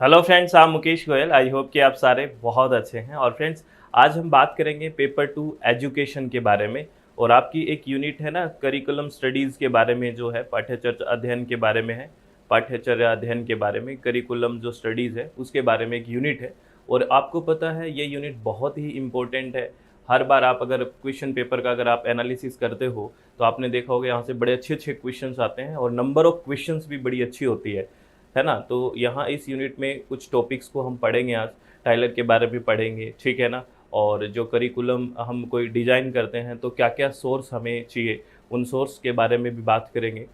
Hello friends, I Mukesh Goyal. I hope कि आप सारे बहुत अच्छे हैं। और फ्रेंड्स, आज हम बात करेंगे पेपर टू एजुकेशन के बारे में। और आपकी एक यूनिट है ना, करिकुलम स्टडीज़ के बारे में, जो है पाठ्यचर्या अध्ययन के बारे में है। पाठ्यचर्या अध्ययन के बारे में, करिकुलम जो स्टडीज़ है उसके बारे में एक यूनिट है। और आपको पता है ये यूनिट बहुत ही इम्पोर्टेंट है। हर बार आप अगर क्वेश्चन पेपर का अगर आप एनालिसिस करते हो तो आपने देखा होगा यहाँ से बड़े अच्छे अच्छे क्वेश्चंस आते हैं और नंबर ऑफ क्वेश्चंस भी बड़ी अच्छी होती है ना। तो यहाँ इस यूनिट में कुछ टॉपिक्स को हम पढ़ेंगे आज। टाइलर के बारे में पढ़ेंगे, ठीक है ना। और जो करिकुलम हम कोई डिज़ाइन करते हैं तो क्या क्या सोर्स हमें चाहिए, उन सोर्स के बारे में भी बात करेंगे।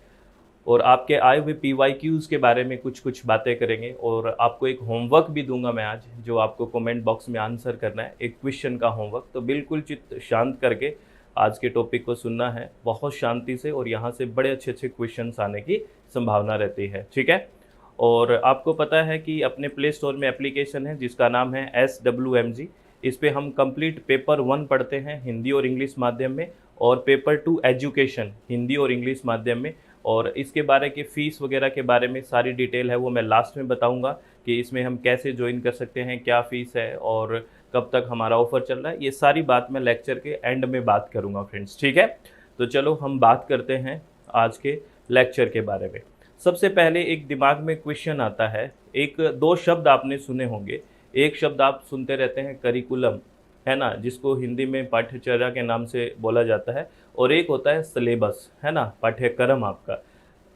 और आपके आए हुए PYQs के बारे में कुछ कुछ बातें करेंगे। और आपको एक होमवर्क भी दूंगा मैं आज, जो आपको कमेंट बॉक्स में आंसर करना है, एक क्वेश्चन का होमवर्क। तो बिल्कुल चित्त शांत करके आज के टॉपिक को सुनना है बहुत शांति से, और यहाँ से बड़े अच्छे अच्छे क्वेश्चंस आने की संभावना रहती है, ठीक है। और आपको पता है कि अपने प्ले स्टोर में एप्लीकेशन है जिसका नाम है SWMG। इस पे हम कंप्लीट पेपर 1 पढ़ते हैं हिंदी और इंग्लिश माध्यम में, और पेपर 2 एजुकेशन हिंदी और इंग्लिश माध्यम में। और इसके बारे के फ़ीस वगैरह के बारे में सारी डिटेल है वो मैं लास्ट में बताऊंगा कि इसमें हम कैसे ज्वाइन कर सकते हैं, क्या फ़ीस है और कब तक हमारा ऑफ़र चल रहा है। ये सारी बात मैं लेक्चर के एंड में बात करूँगा फ्रेंड्स, ठीक है। तो चलो हम बात करते हैं आज के लेक्चर के बारे में। सबसे पहले एक दिमाग में क्वेश्चन आता है। एक दो शब्द आपने सुने होंगे। एक शब्द आप सुनते रहते हैं, करिकुलम, है ना, जिसको हिंदी में पाठ्यचर्या के नाम से बोला जाता है। और एक होता है सिलेबस, है ना, पाठ्यक्रम आपका।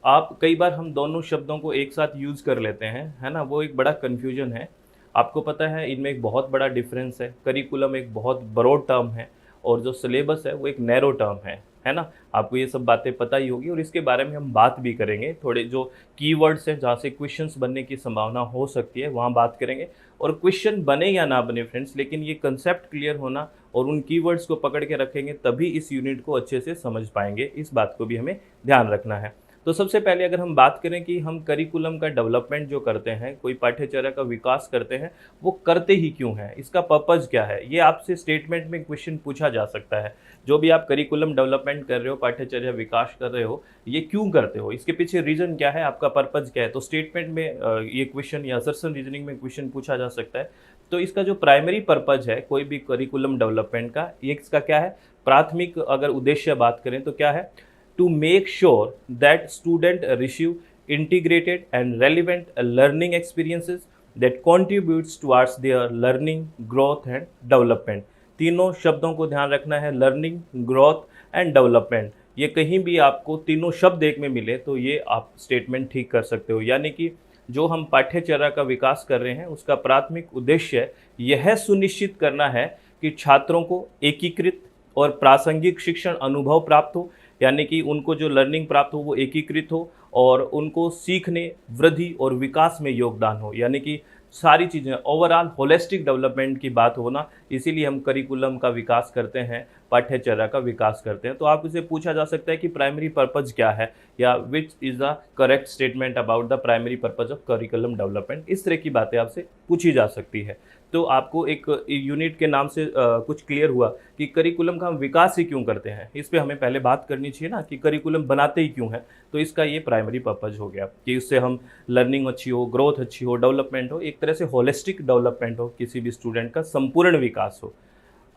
आप कई बार हम दोनों शब्दों को एक साथ यूज़ कर लेते हैं, है ना, वो एक बड़ा कन्फ्यूजन है। आपको पता है इनमें एक बहुत बड़ा डिफरेंस है। करिकुलम एक बहुत ब्रॉड टर्म है और जो सिलेबस है वो एक नैरो टर्म है ना। आपको ये सब बातें पता ही होगी और इसके बारे में हम बात भी करेंगे। थोड़े जो कीवर्ड्स हैं जहाँ से क्वेश्चंस बनने की संभावना हो सकती है वहाँ बात करेंगे। और क्वेश्चन बने या ना बने फ्रेंड्स, लेकिन ये कंसेप्ट क्लियर होना और उन कीवर्ड्स को पकड़ के रखेंगे तभी इस यूनिट को अच्छे से समझ पाएंगे। इस बात को भी हमें ध्यान रखना है। तो सबसे पहले अगर हम बात करें कि हम करिकुलम का डेवलपमेंट जो करते हैं, कोई पाठ्यचर्या का विकास करते हैं, वो करते ही क्यों हैं, इसका पर्पज़ क्या है, ये आपसे स्टेटमेंट में क्वेश्चन पूछा जा सकता है। जो भी आप करिकुलम डेवलपमेंट कर रहे हो, पाठ्यचर्या विकास कर रहे हो, ये क्यों करते हो, इसके पीछे रीज़न क्या है, आपका पर्पज़ क्या है। तो स्टेटमेंट में ये क्वेश्चन या असर्शन रीजनिंग में क्वेश्चन पूछा जा सकता है। तो इसका जो प्राइमरी पर्पज़ है कोई भी करिकुलम डेवलपमेंट का, ये इसका क्या है, प्राथमिक अगर उद्देश्य बात करें तो क्या है, to make sure that student receive integrated and relevant learning experiences that contributes towards their learning growth and development। तीनों शब्दों को ध्यान रखना है, लर्निंग, ग्रोथ एंड डेवलपमेंट। ये कहीं भी आपको तीनों शब्द एक में मिले तो ये आप स्टेटमेंट ठीक कर सकते हो। यानी कि जो हम पाठ्यचर्या का विकास कर रहे हैं उसका प्राथमिक उद्देश्य यह सुनिश्चित करना है कि छात्रों को एकीकृत और प्रासंगिक शिक्षण अनुभव प्राप्त हो। यानी कि उनको जो लर्निंग प्राप्त हो वो एकीकृत हो और उनको सीखने, वृद्धि और विकास में योगदान हो। यानी कि सारी चीज़ें ओवरऑल होलिस्टिक डेवलपमेंट की बात हो ना, इसीलिए हम करिकुलम का विकास करते हैं, पाठ्यचर्या का विकास करते हैं। तो आप इसे पूछा जा सकता है कि प्राइमरी पर्पज़ क्या है, या which is the correct statement about the primary purpose of curriculum development. इस तरह की बातें आपसे पूछी जा सकती है। तो आपको एक यूनिट के नाम से कुछ क्लियर हुआ कि करिकुलम का हम विकास ही क्यों करते हैं। इस पे हमें पहले बात करनी चाहिए ना कि करिकुलम बनाते ही क्यों हैं। तो इसका ये प्राइमरी पर्पज़ हो गया कि उससे हम लर्निंग अच्छी हो, ग्रोथ अच्छी हो, डेवलपमेंट हो, एक तरह से होलिस्टिक डेवलपमेंट हो, किसी भी स्टूडेंट का संपूर्ण विकास हो।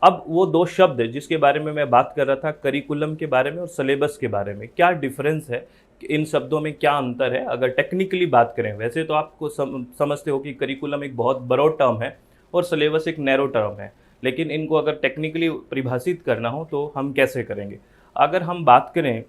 अब वो दो शब्द जिसके बारे में मैं बात कर रहा था, करिकुलम के बारे में और सिलेबस के बारे में, क्या डिफरेंस है, इन शब्दों में क्या अंतर है। अगर टेक्निकली बात करें, वैसे तो आपको समझते हो कि करिकुलम एक बहुत ब्रॉड टर्म है और सिलेबस एक नैरो टर्म है, लेकिन इनको अगर टेक्निकली परिभाषित करना हो तो हम कैसे करेंगे। अगर हम बात करें,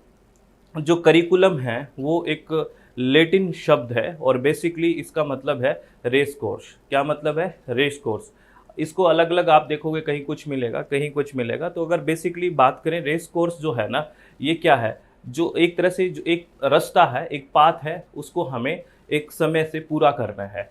जो करिकुलम है वो एक लैटिन शब्द है और बेसिकली इसका मतलब है रेस कोर्स। क्या मतलब है, रेस कोर्स। इसको अलग अलग आप देखोगे, कहीं कुछ मिलेगा कहीं कुछ मिलेगा। तो अगर बेसिकली बात करें, रेस कोर्स जो है ना, ये क्या है, जो एक तरह से जो एक रास्ता है, एक पाथ है, उसको हमें एक समय से पूरा करना है,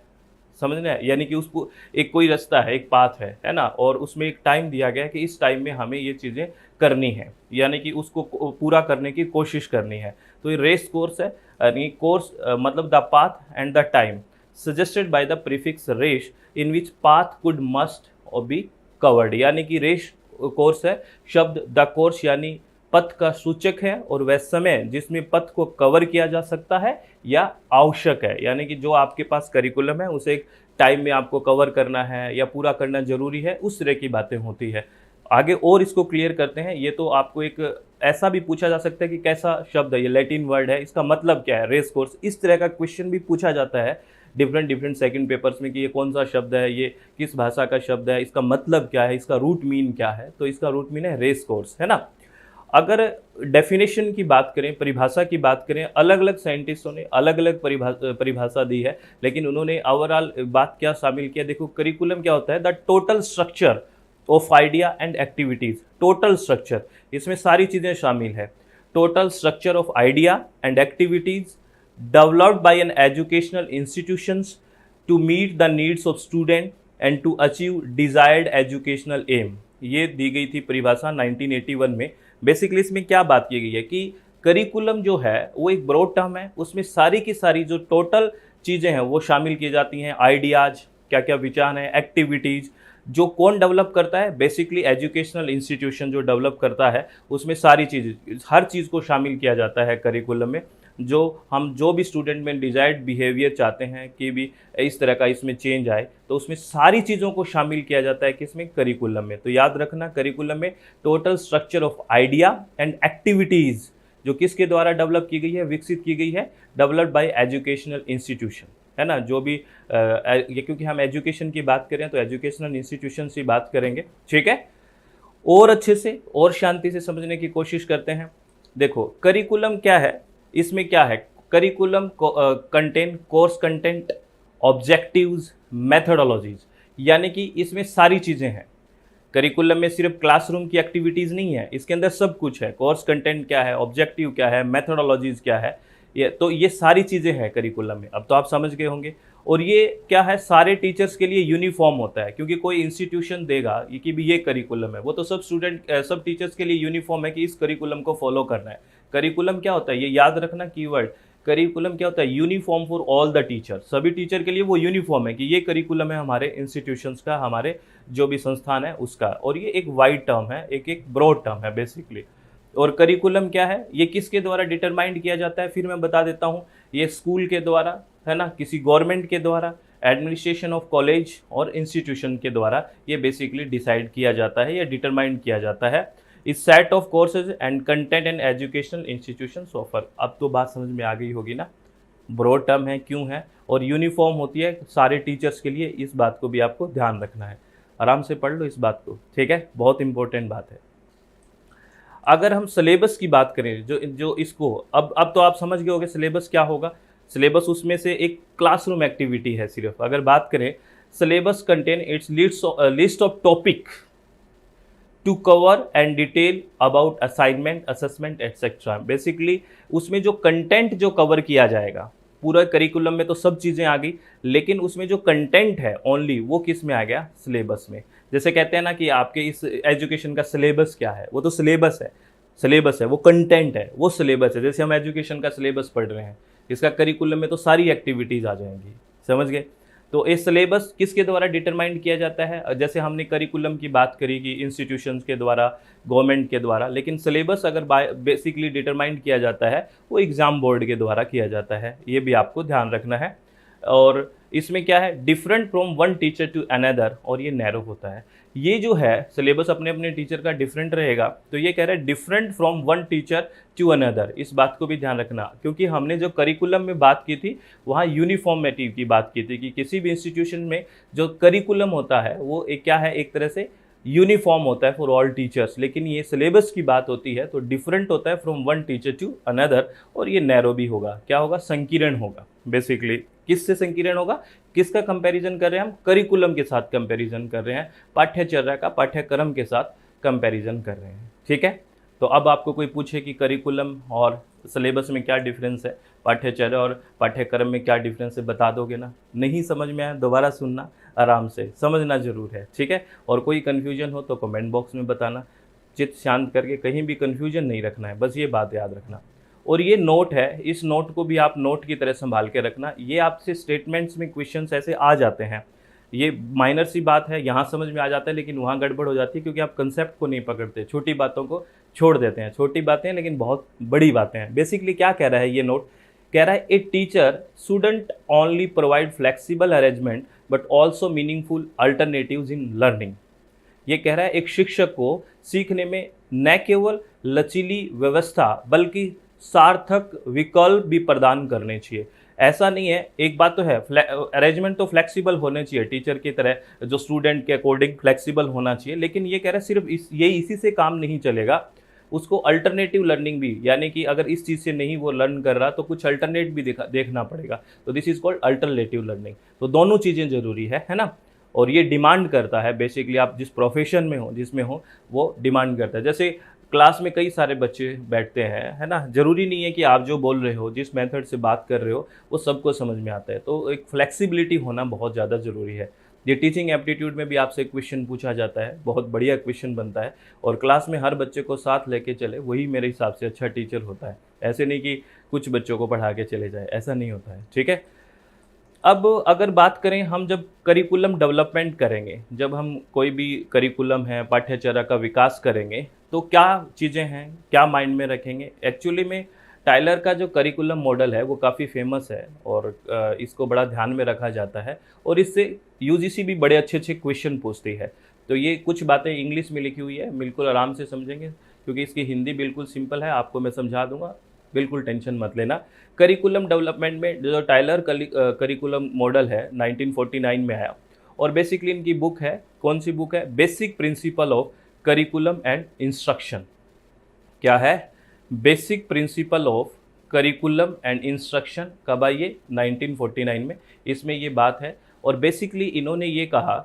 समझना है। यानी कि उसको एक कोई रास्ता है, एक पाथ है ना, और उसमें एक टाइम दिया गया है कि इस टाइम में हमें ये चीज़ें करनी है, यानी कि उसको पूरा करने की कोशिश करनी है। तो ये रेस कोर्स है, यानी कोर्स मतलब the path and the time suggested by the prefix race in which path could must or be covered. यानी कि रेस कोर्स है, शब्द द कोर्स यानी पथ का सूचक है और वह समय जिसमें पथ को कवर किया जा सकता है या आवश्यक है, यानी कि जो आपके पास करिकुलम है उसे एक टाइम में आपको कवर करना है या पूरा करना जरूरी है, उस तरह की बातें होती है। आगे और इसको क्लियर करते हैं। ये तो आपको एक ऐसा भी पूछा जा सकता है कि कैसा शब्द है, ये लैटिन वर्ड है, इसका मतलब क्या है, रेस कोर्स, इस तरह का क्वेश्चन भी पूछा जाता है डिफरेंट सेकंड पेपर्स में कि ये कौन सा शब्द है, ये किस भाषा का शब्द है, इसका मतलब क्या है, इसका रूट मीन क्या है। तो इसका रूट मीन है रेस कोर्स, है ना। अगर डेफिनेशन की बात करें, परिभाषा की बात करें, अलग अलग साइंटिस्टों ने अलग अलग परिभाषा दी है, लेकिन उन्होंने ओवरऑल बात क्या शामिल किया। देखो, करिकुलम क्या होता है, the total structure of idea and activities. Total structure, इसमें सारी चीजें शामिल है। Total structure of idea and activities developed by an educational institutions to meet the needs of student and to achieve desired educational aim। ये दी गई थी परिभाषा 1981 में। बेसिकली इसमें क्या बात की गई है कि करिकुलम जो है वो एक ब्रॉड टर्म है, उसमें सारी की सारी जो टोटल चीज़ें हैं वो शामिल की जाती हैं। आइडियाज, क्या क्या विचार हैं, एक्टिविटीज़, जो कौन डेवलप करता है, बेसिकली एजुकेशनल इंस्टीट्यूशन जो डेवलप करता है, उसमें सारी चीज़, हर चीज़ को शामिल किया जाता है करिकुलम में। जो भी स्टूडेंट में डिजायर्ड बिहेवियर चाहते हैं कि भी इस तरह का इसमें चेंज आए, तो उसमें सारी चीज़ों को शामिल किया जाता है किसमें, करिकुलम में। तो याद रखना, करिकुलम में total structure of idea and activities जो किसके द्वारा डेवलप की गई है, विकसित की गई है, डेवलप्ड बाय एजुकेशनल इंस्टीट्यूशन, है ना। जो भी ये क्योंकि हम एजुकेशन की बात करें तो एजुकेशनल इंस्टीट्यूशन से बात करेंगे, ठीक है। और अच्छे से और शांति से समझने की कोशिश करते हैं। देखो, करिकुलम क्या है, इसमें क्या है, curriculum contain course content, objectives, methodologies, यानी कि इसमें सारी चीज़ें हैं। करिकुलम में सिर्फ क्लासरूम की एक्टिविटीज़ नहीं है, इसके अंदर सब कुछ है। कोर्स कंटेंट क्या है, ऑब्जेक्टिव क्या है, मेथोडोलॉजीज क्या है, ये सारी चीज़ें हैं करिकुलम में। अब तो आप समझ गए होंगे। और ये क्या है, सारे टीचर्स के लिए यूनिफॉर्म होता है, क्योंकि कोई इंस्टीट्यूशन देगा ये कि भी ये करिकुलम है, वो तो सब टीचर्स के लिए यूनिफॉर्म है कि इस करिकुलम को फॉलो करना है। करिकुलम क्या होता है, ये याद रखना कीवर्ड, करिकुलम क्या होता है, uniform for all the teacher, सभी टीचर के लिए वो यूनिफॉर्म है कि ये करिकुलम है हमारे इंस्टीट्यूशंस का, हमारे जो भी संस्थान है उसका। और ये एक वाइड टर्म है, एक ब्रॉड टर्म है बेसिकली। और करिकुलम क्या है, ये किसके द्वारा डिटरमाइंड किया जाता है, फिर मैं बता देता हूँ। ये स्कूल के द्वारा, है ना, किसी गवर्नमेंट के द्वारा, एडमिनिस्ट्रेशन ऑफ कॉलेज और इंस्टीट्यूशन के द्वारा ये बेसिकली डिसाइड किया जाता है या डिटरमाइंड किया जाता है। इस set of courses and content and educational institution offer. अब तो बात समझ में आ गई होगी ना, ब्रॉड टर्म है, क्यों है, और यूनिफॉर्म होती है सारे टीचर्स के लिए। इस बात को भी आपको ध्यान रखना है, आराम से पढ़ लो इस बात को, ठीक है, बहुत इंपॉर्टेंट बात है। अगर हम सिलेबस की बात करें, जो इसको अब तो आप समझ गए होंगे सिलेबस क्या होगा। सिलेबस उसमें से एक क्लासरूम एक्टिविटी है सिर्फ। अगर बात करें, syllabus contain its list of topic to cover and detail about assignment, assessment etcetera. Basically उसमें जो कंटेंट जो कवर किया जाएगा, पूरा करिकुलम में तो सब चीज़ें आ गई, लेकिन उसमें जो कंटेंट है ओनली वो किस में आ गया, सिलेबस में। जैसे कहते हैं ना कि आपके इस एजुकेशन का सिलेबस क्या है, वो तो सिलेबस है, वो कंटेंट है, वो सिलेबस है। जैसे हम एजुकेशन का सिलेबस पढ़ रहे हैं, इसका करिकुलम में तो सारी एक्टिविटीज़ आ जाएंगी, समझ गए। तो ये सिलेबस किसके द्वारा डिटरमाइंड किया जाता है, जैसे हमने करिकुलम की बात करी कि इंस्टीट्यूशंस के द्वारा, गवर्नमेंट के द्वारा, लेकिन सिलेबस अगर बेसिकली डिटरमाइंड किया जाता है वो एग्ज़ाम बोर्ड के द्वारा किया जाता है, ये भी आपको ध्यान रखना है। और इसमें क्या है, different from one teacher to another, और ये नैरो होता है। ये जो है सिलेबस अपने अपने टीचर का डिफरेंट रहेगा, तो ये कह रहा है different from one teacher to another. इस बात को भी ध्यान रखना, क्योंकि हमने जो करिकुलम में बात की थी वहाँ यूनिफॉर्मिटी की बात की थी कि किसी भी इंस्टीट्यूशन में जो करिकुलम होता है वो एक क्या है, एक तरह से यूनिफॉर्म होता है फॉर ऑल टीचर्स। लेकिन ये सिलेबस की बात होती है तो डिफरेंट होता है from one teacher to another, और ये नैरो भी होगा। क्या होगा, संकीर्ण होगा। बेसिकली किससे संकीर्ण होगा, किसका कंपैरिजन कर रहे हैं हम, करिकुलम के साथ कंपैरिजन कर रहे हैं, पाठ्यचर्या का, पाठ्यक्रम के साथ कंपैरिजन कर रहे हैं, ठीक है। तो अब आपको कोई पूछे कि करिकुलम और सिलेबस में क्या डिफरेंस है, पाठ्यचर्या और पाठ्यक्रम में क्या डिफरेंस है, बता दोगे ना। नहीं समझ में आया दोबारा सुनना, आराम से समझना जरूर है, ठीक है। और कोई कन्फ्यूजन हो तो कमेंट बॉक्स में बताना, चित्त शांत करके, कहीं भी कन्फ्यूजन नहीं रखना है, बस ये बात याद रखना। और ये नोट है, इस नोट को भी आप नोट की तरह संभाल के रखना। ये आपसे स्टेटमेंट्स में क्वेश्चंस ऐसे आ जाते हैं, ये माइनर सी बात है, यहाँ समझ में आ जाता है, लेकिन वहाँ गड़बड़ हो जाती है क्योंकि आप कंसेप्ट को नहीं पकड़ते, छोटी बातों को छोड़ देते हैं। छोटी बातें हैं लेकिन बहुत बड़ी बातें हैं। बेसिकली क्या कह रहा है ये नोट, कह रहा है a teacher shouldn't only provide flexible arrangement but also meaningful alternatives in learning. ये कह रहा है एक शिक्षक को सीखने में न केवल लचीली व्यवस्था बल्कि सार्थक विकल्प भी प्रदान करने चाहिए। ऐसा नहीं है, एक बात तो है अरेंजमेंट तो फ्लेक्सिबल होने चाहिए, टीचर की तरह जो स्टूडेंट के अकॉर्डिंग फ्लेक्सिबल होना चाहिए, लेकिन ये कह रहा है सिर्फ इसी से काम नहीं चलेगा, उसको अल्टरनेटिव लर्निंग भी, यानी कि अगर इस चीज़ से नहीं वो लर्न कर रहा तो कुछ अल्टरनेट भी देखना पड़ेगा। तो this is called alternative learning. तो दोनों चीज़ें ज़रूरी है ना। और ये डिमांड करता है बेसिकली आप जिस प्रोफेशन में हो, जिसमें हो, वो डिमांड करता है। जैसे क्लास में कई सारे बच्चे बैठते हैं, है ना, ज़रूरी नहीं है कि आप जो बोल रहे हो, जिस मेथड से बात कर रहे हो, वो सबको समझ में आता है। तो एक फ्लेक्सिबिलिटी होना बहुत ज़्यादा ज़रूरी है। ये टीचिंग एप्टीट्यूड में भी आपसे क्वेश्चन पूछा जाता है, बहुत बढ़िया क्वेश्चन बनता है, और क्लास में हर बच्चे को साथ लेके चले, वही मेरे हिसाब से अच्छा टीचर होता है। ऐसे नहीं कि कुछ बच्चों को पढ़ा के चले जाए, ऐसा नहीं होता है, ठीक है। अब अगर बात करें, हम जब करिकुलम डेवलपमेंट करेंगे, जब हम कोई भी करिकुलम है, पाठ्यचर्या का विकास करेंगे, तो क्या चीज़ें हैं, क्या माइंड में रखेंगे। एक्चुअली में टाइलर का जो करिकुलम मॉडल है वो काफ़ी फेमस है और इसको बड़ा ध्यान में रखा जाता है, और इससे यूजीसी भी बड़े अच्छे अच्छे क्वेश्चन पूछती है। तो ये कुछ बातें इंग्लिश में लिखी हुई है, बिल्कुल आराम से समझेंगे, क्योंकि इसकी हिंदी बिल्कुल सिंपल है, आपको मैं समझा दूंगा, बिल्कुल टेंशन मत लेना। करिकुलम डेवलपमेंट में जो टाइलर करिकुलम मॉडल है 1949 में आया, और बेसिकली इनकी बुक है, कौन सी बुक है, basic principle of curriculum and instruction. क्या है, basic principle of curriculum and instruction. कब आई ये, 1949 में, इसमें ये बात है। और बेसिकली इन्होंने ये कहा,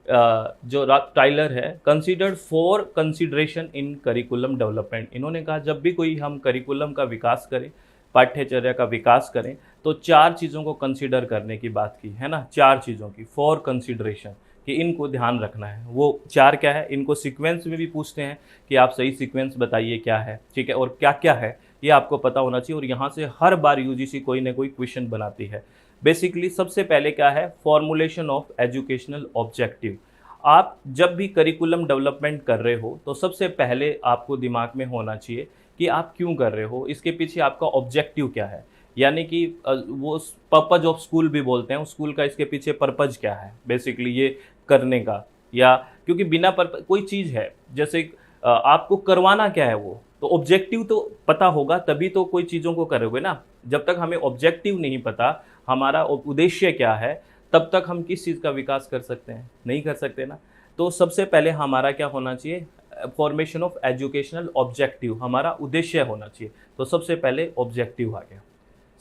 जो टाइलर है, considered for consideration in curriculum development. इन्होंने कहा जब भी कोई हम करिकुलम का विकास करें, पाठ्यचर्या का विकास करें, तो 4 चीज़ों को कंसीडर करने की बात की है ना, 4 चीज़ों की फॉर कंसिडरेशन, कि इनको ध्यान रखना है। वो 4 क्या है, इनको सीक्वेंस में भी पूछते हैं कि आप सही सीक्वेंस बताइए क्या है, ठीक है, और क्या क्या है ये आपको पता होना चाहिए। और यहाँ से हर बार यूजीसी कोई ना कोई क्वेश्चन बनाती है। बेसिकली सबसे पहले क्या है, फॉर्मुलेशन ऑफ एजुकेशनल ऑब्जेक्टिव। आप जब भी करिकुलम डेवलपमेंट कर रहे हो तो सबसे पहले आपको दिमाग में होना चाहिए कि आप क्यों कर रहे हो, इसके पीछे आपका ऑब्जेक्टिव क्या है, यानी कि वो पर्पज ऑफ स्कूल भी बोलते हैं, उस स्कूल का इसके पीछे पर्पज क्या है बेसिकली ये करने का। या क्योंकि बिना पर्पज कोई चीज़ है, जैसे आपको करवाना क्या है, वो तो ऑब्जेक्टिव तो पता होगा तभी तो कोई चीज़ों को करोगे ना। जब तक हमें ऑब्जेक्टिव नहीं पता, हमारा उद्देश्य क्या है, तब तक हम किस चीज़ का विकास कर सकते हैं, नहीं कर सकते ना। तो सबसे पहले हमारा क्या होना चाहिए, फॉर्मेशन ऑफ एजुकेशनल ऑब्जेक्टिव, हमारा उद्देश्य होना चाहिए। तो सबसे पहले ऑब्जेक्टिव आ गया,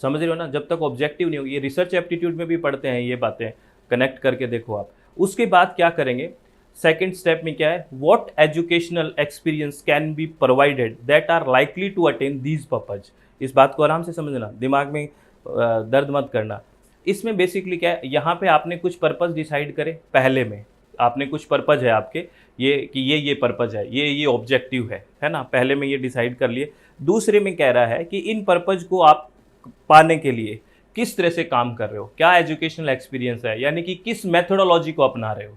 समझ रहे हो ना। जब तक ऑब्जेक्टिव नहीं होगी, ये रिसर्च एप्टीट्यूड में भी पढ़ते हैं ये बातें, कनेक्ट करके देखो आप। उसके बाद क्या करेंगे, सेकेंड स्टेप में क्या है, what educational experience can be provided that are likely to attain these purpose. इस बात को आराम से समझना, दिमाग में दर्द मत करना। इसमें बेसिकली क्या है, यहाँ पे आपने कुछ पर्पस डिसाइड करे, पहले में आपने कुछ पर्पज है आपके, ये कि ये पर्पज है, ये ऑब्जेक्टिव है ना, पहले में ये डिसाइड कर लिए। दूसरे में कह रहा है कि इन पर्पज को आप पाने के लिए किस तरह से काम कर रहे हो, क्या एजुकेशनल एक्सपीरियंस है, यानी कि किस मेथोडोलॉजी को अपना रहे हो।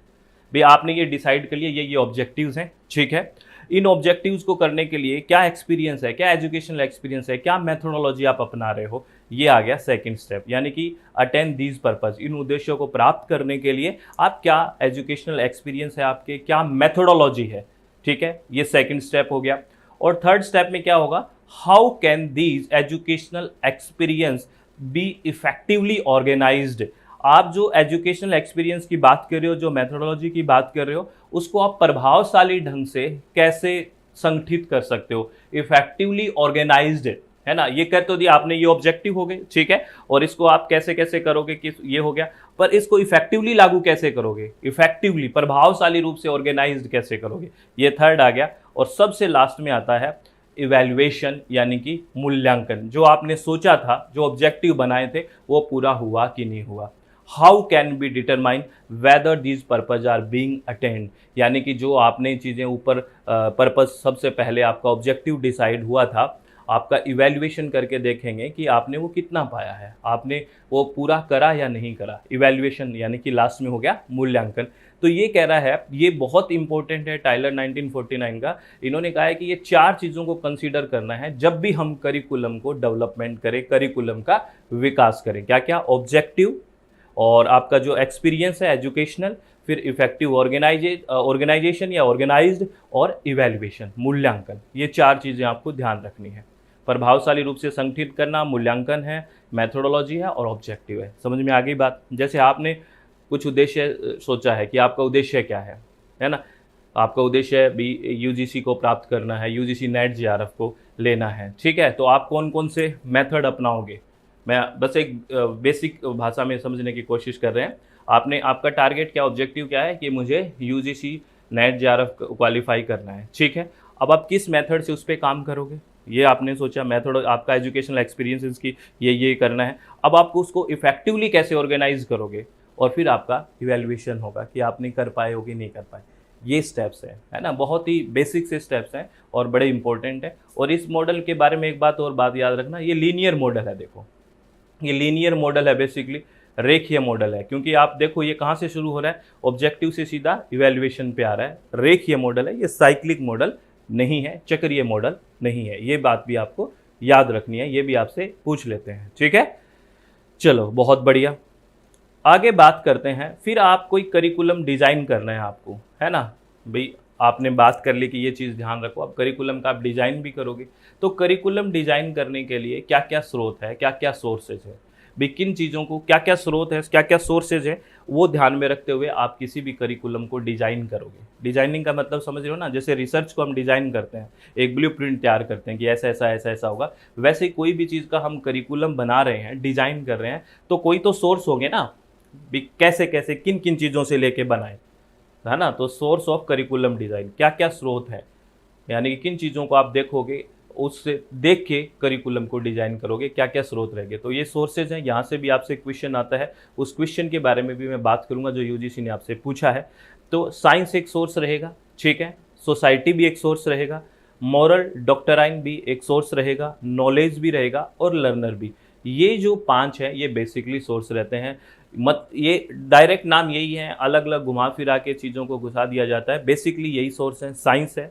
भाई आपने ये डिसाइड कर लिया, ये ऑब्जेक्टिव्स हैं, ठीक है। इन ऑब्जेक्टिव्स को करने के लिए क्या एक्सपीरियंस है, क्या एजुकेशनल एक्सपीरियंस है, क्या मेथोडोलॉजी आप अपना रहे हो, ये आ गया सेकंड स्टेप। यानी कि अटेन दीज पर्पस, इन उद्देश्यों को प्राप्त करने के लिए आप क्या एजुकेशनल एक्सपीरियंस है आपके, क्या मेथोडोलॉजी है, ठीक है, ये सेकंड स्टेप हो गया। और थर्ड स्टेप में क्या होगा, how can these educational experience be effectively organised. आप जो एजुकेशनल एक्सपीरियंस की बात कर रहे हो, जो मेथोडोलॉजी की बात कर रहे हो, उसको आप प्रभावशाली ढंग से कैसे संगठित कर सकते हो, इफेक्टिवली ऑर्गेनाइज्ड, है ना। ये कर तो दिया आपने, ये ऑब्जेक्टिव हो गए, ठीक है। और इसको आप कैसे कैसे करोगे कि ये हो गया, पर इसको इफेक्टिवली लागू कैसे करोगे, इफेक्टिवली प्रभावशाली रूप से ऑर्गेनाइज्ड कैसे करोगे, ये थर्ड आ गया। और सबसे लास्ट में आता है इवैल्यूएशन, यानी कि मूल्यांकन। जो आपने सोचा था, जो ऑब्जेक्टिव बनाए थे, वो पूरा हुआ कि नहीं हुआ। How can be determine whether these purpose are being attend, यानी कि जो आपने चीज़ें ऊपर पर्पज, सबसे पहले आपका ऑब्जेक्टिव डिसाइड हुआ था, आपका इवैल्यूएशन करके देखेंगे कि आपने वो कितना पाया है, आपने वो पूरा करा या नहीं करा। इवैल्यूएशन यानी कि लास्ट में हो गया मूल्यांकन। तो ये कह रहा है, ये बहुत इंपॉर्टेंट है टाइलर 1949 का। इन्होंने कहा है कि ये 4 चीज़ों को कंसीडर करना है जब भी हम करिकुलम को डेवलपमेंट करें, करिकुलम का विकास करें। क्या क्या? ऑब्जेक्टिव, और आपका जो एक्सपीरियंस है एजुकेशनल, फिर इफेक्टिव ऑर्गेनाइजेशन या ऑर्गेनाइज्ड, और इवैल्यूएशन मूल्यांकन। ये 4 चीज़ें आपको ध्यान रखनी है। प्रभावशाली रूप से संगठित करना मूल्यांकन है, मेथोडोलॉजी है और ऑब्जेक्टिव है। समझ में आ गई बात? जैसे आपने कुछ उद्देश्य सोचा है कि आपका उद्देश्य क्या है ना? आपका उद्देश्य भी यूजीसी को प्राप्त करना है, यूजीसी नेट जेआरएफ को लेना है, ठीक है? तो आप कौन कौन से मेथड अपनाओगे? मैं बस एक बेसिक भाषा में समझने की कोशिश कर रहे हैं। आपका टारगेट क्या, ऑब्जेक्टिव क्या है कि मुझे यूजीसी नेट जेआरएफ क्वालिफाई करना है, ठीक है? अब आप किस मेथड से उस पर काम करोगे, ये आपने सोचा। मेथड आपका एजुकेशनल एक्सपीरियंस की ये करना है। अब आपको उसको इफेक्टिवली कैसे ऑर्गेनाइज करोगे, और फिर आपका इवैल्यूएशन होगा कि आपने कर पाए हो कि नहीं कर पाए। ये स्टेप्स है ना? बहुत ही बेसिक से स्टेप्स हैं और बड़े इंपॉर्टेंट है। और इस मॉडल के बारे में एक बात याद रखना, ये लीनियर मॉडल है। देखो, ये लीनियर मॉडल है, बेसिकली रेखीय मॉडल है। क्योंकि आप देखो ये कहाँ से शुरू हो रहा है, ऑब्जेक्टिव से सीधा इवैल्यूएशन पे आ रहा है। रेखीय मॉडल है, ये साइक्लिक मॉडल नहीं है, चक्रीय मॉडल नहीं है। ये बात भी आपको याद रखनी है, ये भी आपसे पूछ लेते हैं, ठीक है? चलो, बहुत बढ़िया। आगे बात करते हैं। फिर आप कोई करिकुलम डिज़ाइन करना है आपको, है ना भाई? आपने बात कर ली कि ये चीज़ ध्यान रखो, अब करिकुलम का आप डिज़ाइन भी करोगे। तो करिकुलम डिज़ाइन करने के लिए क्या क्या स्रोत है, क्या क्या सोर्सेज है भाई? किन चीज़ों को, क्या क्या स्रोत है, क्या क्या सोर्सेज है, वो ध्यान में रखते हुए आप किसी भी करिकुलम को डिज़ाइन करोगे। डिज़ाइनिंग का मतलब समझ रहे हो ना? जैसे रिसर्च को हम डिज़ाइन करते हैं, एक ब्लूप्रिंट तैयार करते हैं कि ऐसा ऐसा ऐसा ऐसा होगा, वैसे ही कोई भी चीज़ का हम करिकुलम बना रहे हैं, डिज़ाइन कर रहे हैं, तो कोई तो सोर्स होंगे ना भी, कैसे कैसे किन किन चीज़ों से लेके बनाए, है ना? तो सोर्स ऑफ करिकुलम डिज़ाइन, क्या क्या स्रोत है, यानी कि किन चीज़ों को आप देखोगे, उससे देख के करिकुलम को डिज़ाइन करोगे, क्या क्या स्रोत रहेंगे। तो ये सोर्सेज हैं। यहाँ से भी आपसे क्वेश्चन आता है, उस क्वेश्चन के बारे में भी मैं बात करूँगा जो यूजीसी ने आपसे पूछा है। तो साइंस एक सोर्स रहेगा, ठीक है? सोसाइटी भी एक सोर्स रहेगा, मॉरल डॉक्टराइन भी एक सोर्स रहेगा, नॉलेज भी रहेगा, और लर्नर भी। ये जो 5 है, ये बेसिकली सोर्स रहते हैं। ये डायरेक्ट नाम यही है, अलग अलग घुमा फिरा के चीज़ों को घुसा दिया जाता है। बेसिकली यही सोर्स है। साइंस है